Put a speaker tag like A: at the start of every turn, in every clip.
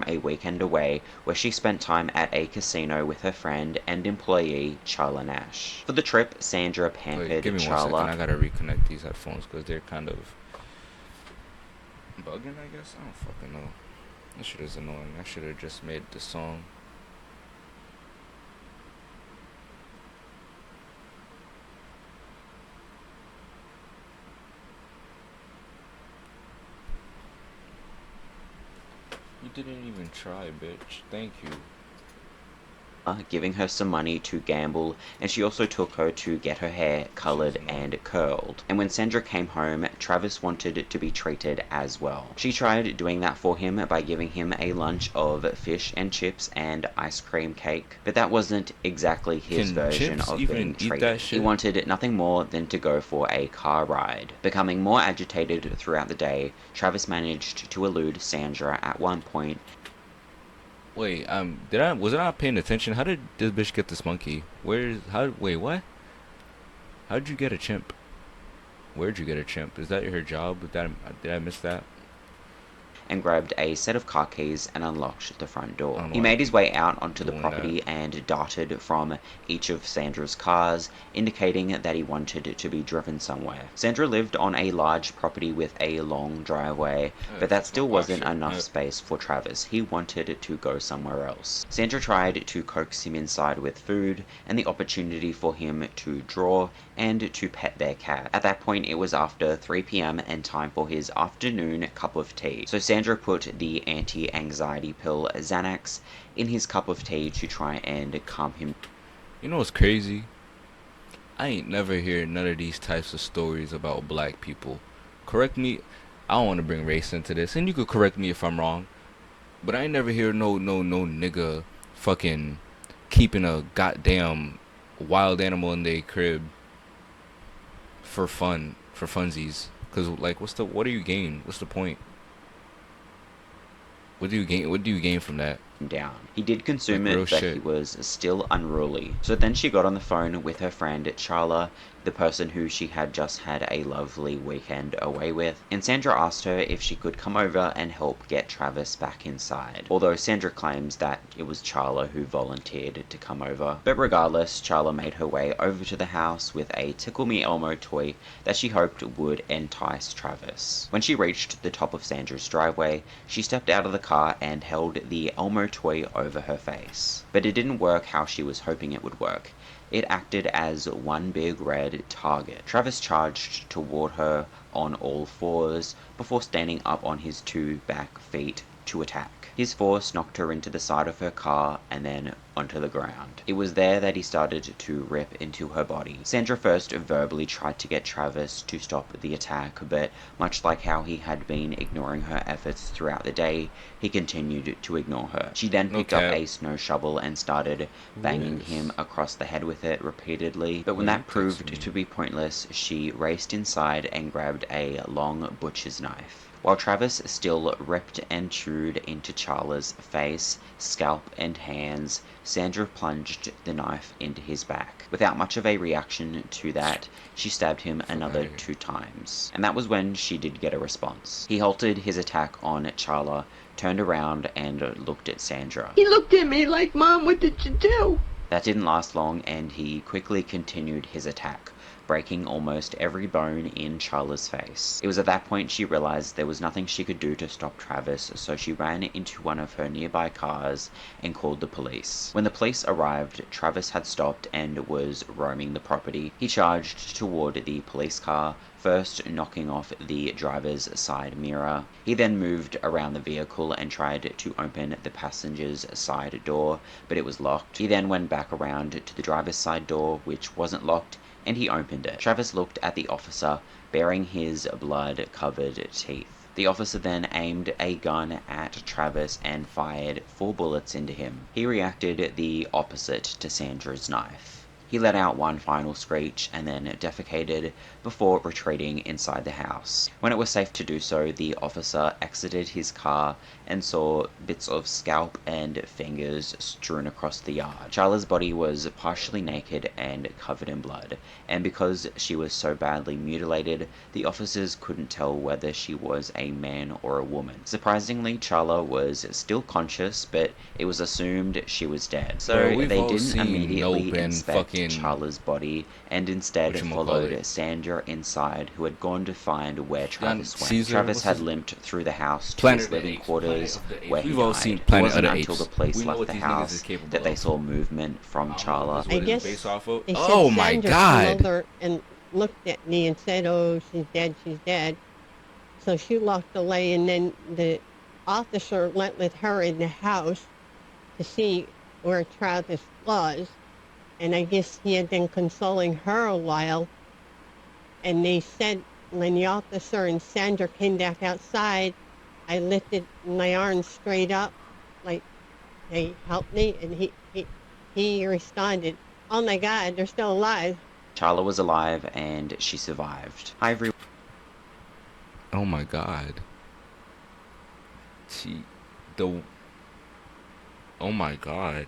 A: from a weekend away where she spent time at a casino with her friend and employee Charla Nash. For the trip, Sandra
B: Wait,
A: pampered
B: give me 1 second.
A: Charla.
B: I gotta reconnect these headphones because they're kind of bugging, I guess. I don't fucking know. That shit is annoying. I should have just made the song. You didn't even try, bitch. Thank you.
A: Giving her some money to gamble, and she also took her to get her hair
B: Shit is
A: colored
B: annoying.
A: and curled. And when Sandra came home, Travis wanted to be treated as well. She tried doing that for him by giving him a lunch of fish and chips and ice cream cake, but that wasn't exactly his
B: Can
A: version
B: chimps
A: of being
B: even eat that
A: treated. He
B: shit?
A: wanted nothing more than to go for a car ride. Becoming more agitated throughout the day, Travis managed to elude Sandra at one point.
B: Wait, was I not paying attention? How did this bitch get this monkey? Wait, what? How did you get a chimp? Where'd you get a chimp? Is that her job? Did I miss that?
A: And grabbed a set of car keys and unlocked the front
B: I
A: door.
B: don't know
A: He
B: why I
A: made his
B: keep
A: way out onto the
B: doing that.
A: property and darted from each of Sandra's cars, indicating that he wanted to be driven somewhere. Sandra lived on a large property with a long driveway, but that
B: Fix my
A: still wasn't
B: posture.
A: enough space for Travis. He wanted to go somewhere else. Sandra tried to coax him inside with food and the opportunity for him to draw and to pet their cat. At that point, it was after 3 p.m. and time for his afternoon cup of tea. So Sandra put the anti-anxiety pill Xanax in his cup of tea to try and calm him.
B: You know what's crazy? I ain't never hear none of these types of stories about black people. Correct me. I don't want to bring race into this, and you could correct me if I'm wrong. But I ain't never hear no nigga fucking keeping a goddamn wild animal in their crib for fun, for funsies. Cause like, what do you gain? What's the point? What do you gain? What do you gain from that?
A: Down. He did consume
B: Like real
A: it, but he
B: shit.
A: was still unruly. So then she got on the phone with her friend Charla, the person who she had just had a lovely weekend away with, and Sandra asked her if she could come over and help get Travis back inside. Although Sandra claims that it was Charla who volunteered to come over. But regardless, Charla made her way over to the house with a Tickle Me Elmo toy that she hoped would entice Travis. When she reached the top of Sandra's driveway, she stepped out of the car and held the Elmo toy over her face. But it didn't work how she was hoping it would work. It acted as one big red target. Travis charged toward her on all fours before standing up on his two back feet to attack. His force knocked her into the side of her car and then onto the ground. It was there that he started to rip into her body. Sandra first verbally tried to get Travis to stop the attack, but much like how he had been ignoring her efforts throughout the day, he continued to ignore her. She then
B: No
A: picked up
B: cap.
A: a snow shovel and started
B: Who
A: banging him
B: is?
A: across the head with it repeatedly, but when
B: Wait, you
A: that
B: texted
A: proved
B: me.
A: to be pointless, she raced inside and grabbed a long butcher's knife. While Travis still ripped and chewed into Charla's face, scalp, and hands, Sandra plunged the knife into his back. Without much of a reaction to that, she stabbed him
B: Fuck out
A: another
B: of here.
A: 2 times. And that was when she did get a response. He halted his attack on Charla, turned around, and looked at Sandra.
C: He looked at me like, Mom, what did you do?
A: That didn't last long, and he quickly continued his attack, breaking almost every bone in Charla's face. It was at that point she realized there was nothing she could do to stop Travis, so she ran into one of her nearby cars and called the police. When the police arrived, Travis had stopped and was roaming the property. He charged toward the police car, first knocking off the driver's side mirror. He then moved around the vehicle and tried to open the passenger's side door, but it was locked. He then went back around to the driver's side door, which wasn't locked, and he opened it. Travis looked at the officer, baring his blood-covered teeth. The officer then aimed a gun at Travis and fired 4 bullets into him. He reacted the opposite to Sandra's knife. He let out one final screech and then defecated before retreating inside the house. When it was safe to do so, the officer exited his car and saw bits of scalp and fingers strewn across the yard. Charla's body was partially naked and covered in blood, and because she was so badly mutilated, the officers couldn't tell whether she was a man or a woman. Surprisingly, Charla was still conscious, but it was assumed she was dead. So
B: Bro,
A: they didn't immediately
B: Nope and
A: inspect
B: fucking
A: Charla's body and instead followed
B: whatchamacallit.
A: Sandra inside, who had gone to find where Travis went.
B: Caesar,
A: Travis
B: what's
A: had
B: his-
A: limped through the house to
B: Planet
A: his
B: of the
A: living
B: Apes,
A: quarters,
B: Planet of the Apes.
A: where he
B: We've all
A: died.
B: seen
A: It
B: Planet of
A: wasn't
B: the
A: until
B: Apes.
A: the police
B: We know
A: left
B: what
A: the
B: these niggas is
A: house
B: capable
A: that they
B: of.
A: saw movement from
B: I don't know
A: Charla.
B: if
C: I
B: this is what
C: guess
B: it's based off of.
C: They said
B: Oh my
C: Sandra
B: god.
C: came over and looked at me and said, "Oh, she's dead, she's dead." So she walked away, and then the officer went with her in the house to see where Travis was. And I guess he had been consoling her a while. And they said when the officer and Sandra came back outside, I lifted my arms straight up, like, "Hey, help me!" And he responded, "Oh my God, they're still alive."
A: Charla was alive and she survived. Hi everyone.
B: Oh my god. Oh my god.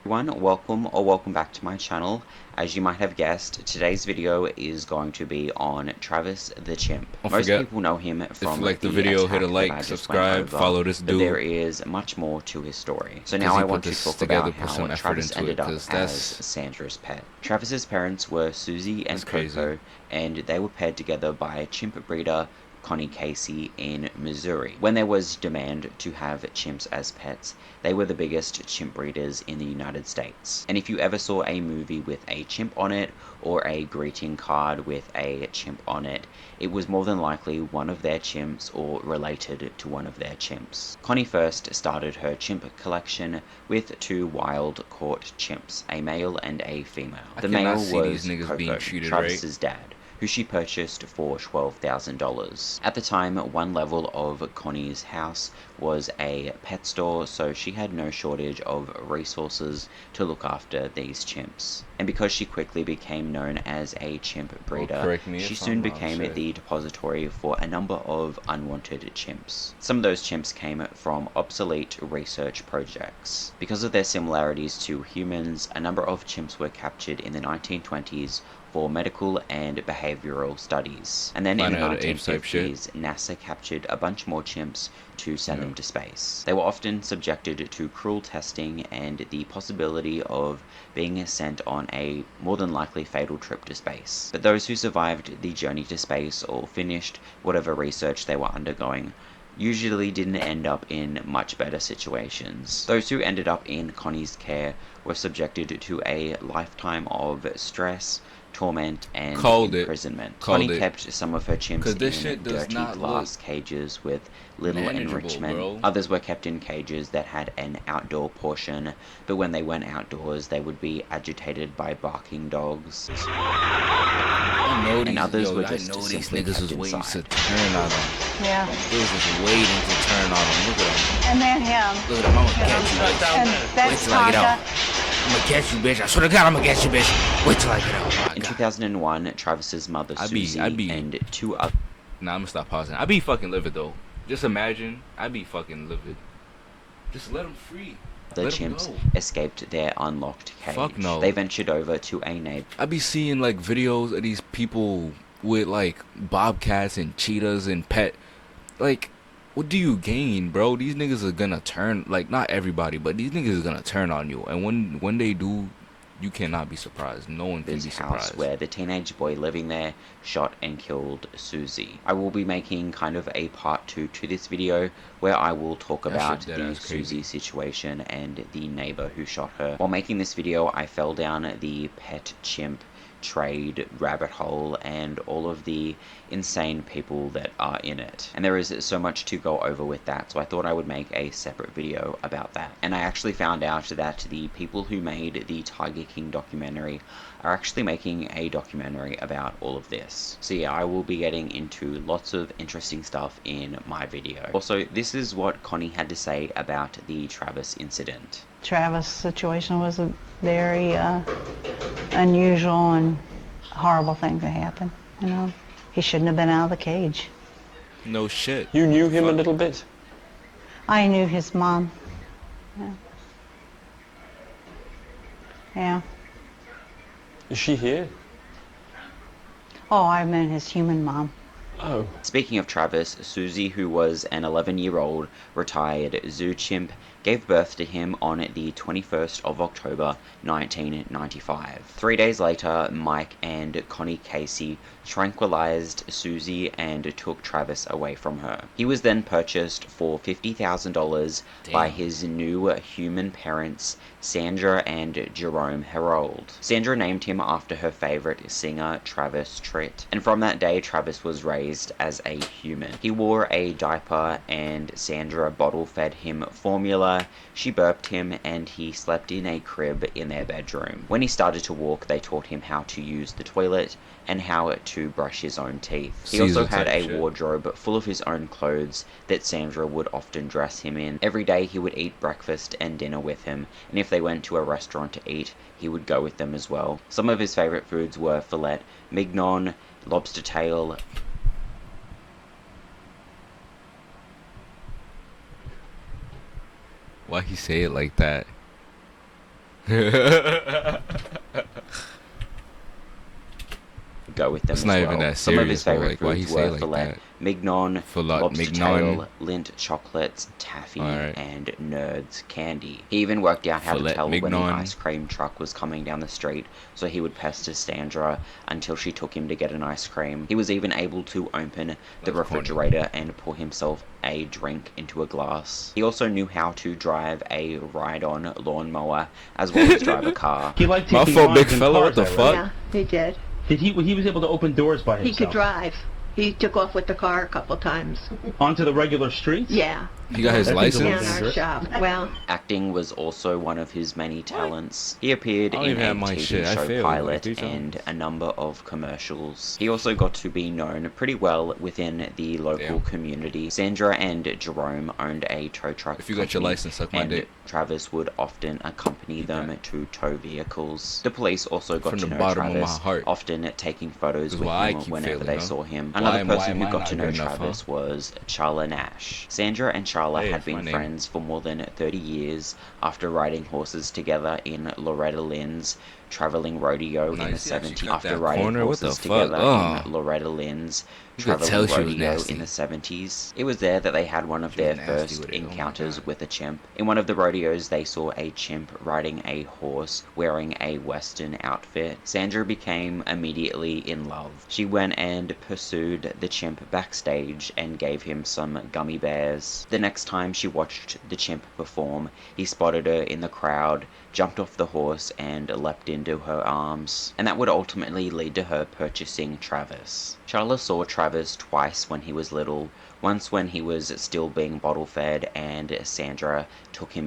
A: Welcome back to my channel. As you might have guessed, today's video is going to be on Travis the Chimp. Most people know him from
B: if you like the video,
A: attack
B: hit a
A: that
B: like,
A: I just
B: subscribe,
A: went over,
B: follow this
A: but
B: dude.
A: there is much more to his story. So now
B: he
A: I
B: put
A: want to
B: this
A: talk
B: together,
A: about
B: put
A: how
B: some effort
A: Travis
B: into
A: ended
B: it,
A: up
B: 'cause
A: as
B: that's-
A: Sandra's pet. Travis's parents were Susie and
B: That's crazy.
A: Coco, and they were paired together by chimp breeder Connie Casey in Missouri. When there was demand to have chimps as pets, they were the biggest chimp breeders in the United States. And if you ever saw a movie with a chimp on it, or a greeting card with a chimp on it, it was more than likely one of their chimps or related to one of their chimps. Connie first started her chimp collection with 2 wild-caught chimps, a male and a female.
B: I
A: The
B: cannot
A: male
B: see
A: was
B: these niggas being
A: Coco,
B: treated right.
A: Travis's dad, who she purchased for $12,000. At the time, one level of Connie's house was a pet store, so she had no shortage of resources to look after these chimps. And because she quickly became known as a chimp breeder,
B: correct me
A: she
B: if
A: soon
B: I'm wrong,
A: became
B: sir.
A: the depository for a number of unwanted chimps. Some of those chimps came from obsolete research projects. Because of their similarities to humans, a number of chimps were captured in the 1920s for medical and behavioral studies. And then in the
B: Planet of the Apes type shit.
A: 1950s, NASA captured a bunch more chimps to send them to space. They were often subjected to cruel testing and the possibility of being sent on a more than likely fatal trip to space. But those who survived the journey to space or finished whatever research they were undergoing usually didn't end up in much better situations. Those who ended up in Connie's care were subjected to a lifetime of stress, torment, and imprisonment. Connie kept some of her chimps in dirty glass cages with little enrichment. Others were kept in cages that had an outdoor portion, but when they went outdoors, they would be agitated by barking dogs. And others were just simply kept inside.
B: To turn on them.
D: Yeah.
B: They was just waiting to turn on them. Look at them.
D: And then him.
B: Look at them. I'm gonna catch you, bitch.
D: And
B: Wait
D: that's
B: till I get
D: Tonka.
B: out. I'm gonna catch you, bitch. I swear to God, I'm gonna catch you, bitch. Wait till I get out. Oh my
A: In
B: God.
A: 2001, Travis's mother Susie and 2 other
B: Nah, I'm gonna stop pausing. I be fucking livid though. Just imagine, I be fucking livid. Just let them free.
A: the
B: Let 'em
A: chimps
B: go.
A: escaped their unlocked cage.
B: Fuck no.
A: They ventured over to a neighbor.
B: I be seeing like videos of these people with like bobcats and cheetahs and pet. Like, what do you gain, bro? These niggas are gonna turn, like, not everybody, but these niggas are gonna turn on you. And when they do, you cannot be surprised. No one can be
A: His
B: surprised.
A: house where the teenage boy living there shot and killed Susie. I will be making kind of a part 2 to this video where I will talk
B: That
A: about
B: shit dead
A: the
B: ass crazy.
A: Susie situation and the neighbor who shot her. While making this video, I fell down the pet chimp trade rabbit hole and all of the insane people that are in it. And there is so much to go over with that, so I thought I would make a separate video about that. And I actually found out that the people who made the Tiger King documentary are actually making a documentary about all of this. So yeah, I will be getting into lots of interesting stuff in my video. Also, this is what Connie had to say about the Travis incident.
D: Travis' situation was a very unusual and horrible thing to happen. You know, he shouldn't have been out of the cage.
B: No shit.
E: You knew him a
B: Fuck.
E: little bit?
D: I knew his mom. Yeah. Yeah.
E: Is she here?
D: Oh, I meant his human mom.
E: Oh.
A: Speaking of Travis, Susie, who was an 11-year-old retired zoo chimp, gave birth to him on the 21st of October 1995. 3 days later, Mike and Connie Casey tranquilized Susie and took Travis away from her. He was then purchased for $50,000 by
B: Damn.
A: his new human parents, Sandra and Jerome Herold. Sandra named him after her favorite singer, Travis Tritt, and from that day, Travis was raised as a human. He wore a diaper and Sandra bottle-fed him formula, she burped him, and he slept in a crib in their bedroom. When he started to walk, they taught him how to use the toilet and how to brush his own teeth. He also
B: Caesar
A: had
B: type
A: a
B: shit.
A: wardrobe full of his own clothes that Sandra would often dress him in. Every day he would eat breakfast and dinner with him, and if they went to a restaurant to eat, he would go with them as well. Some of his favorite foods were filet mignon, lobster tail.
B: Why he say it like that?
A: Go with them
B: It's
A: as
B: not
A: well.
B: even that
A: Some of his
B: serious, bro.
A: favorite
B: Like, why he
A: foods
B: say it
A: were
B: like
A: filet
B: that?
A: mignon,
B: Filet
A: lobster
B: mignon.
A: tail, Lindt chocolates, taffy,
B: Alright.
A: and Nerds candy. He even worked out how
B: Filet
A: to tell when the
B: mignon.
A: ice cream truck was coming down the street, so he would pester Sandra until she took him to get an ice cream. He was even able to open the
B: That's corny.
A: refrigerator and pour himself a drink into a glass. He also knew how to drive a ride-on lawnmower as well as drive a car.
F: He liked
B: My
F: taking
B: fault, big
F: rides in
B: fella, what
F: cars,
B: the
F: I read.
B: fuck?
G: Yeah, he did.
F: He was able to open doors by
G: He
F: himself.
G: could drive. He took off with the car a couple times.
F: Onto the regular streets?
G: Yeah,
B: He got his
F: I think the
G: down
F: Yes.
B: license.
G: our
F: Dangerous.
G: shop. Well,
A: Acting was also one of his many talents. He appeared
B: I don't
A: in
B: even
A: a
B: have my
A: TV
B: shit. I
A: show
B: failed,
A: pilot
B: like, 3 times.
A: and a number of commercials. He also got to be known pretty well within the local
B: Damn.
A: community. Sandra and Jerome owned a tow truck
B: If you got your
A: company,
B: license, suck my
A: and
B: dick.
A: Travis would often accompany them to tow vehicles. The police also got
B: From
A: to
B: the
A: know
B: bottom of my
A: Travis,
B: heart.
A: often taking photos
B: This is
A: with
B: why I
A: him
B: keep
A: whenever
B: failing,
A: they
B: huh?
A: saw him.
B: Why
A: Another
B: am
A: person
B: I
A: who got
B: not
A: to know
B: good enough, huh?
A: Travis was Charla Nash. Sandra and Charla
B: Hey,
A: had
B: it's my
A: been
B: name.
A: friends for more than 30 years after riding horses together in Loretta Lynn's traveling rodeo in the
B: Nice. She actually
A: 70s.
B: cut
A: After
B: that
A: riding
B: corner? What the
A: horses
B: fuck?
A: together
B: Ugh.
A: in Loretta Lynn's
B: You could
A: traveling
B: tell she was
A: rodeo
B: nasty.
A: in the 70s, it was there that they had one of
B: She was
A: their
B: nasty
A: first
B: with it. Oh my
A: encounters
B: God.
A: with a chimp. In one of the rodeos, they saw a chimp riding a horse wearing a Western outfit. Sandra became immediately in love. She went and pursued the chimp backstage and gave him some gummy bears. The next time she watched the chimp perform, he spotted her in the crowd, jumped off the horse, and leapt into her arms. And that would ultimately lead to her purchasing Travis. Charla saw Travis twice when he was little, once when he was still being bottle fed and Sandra took him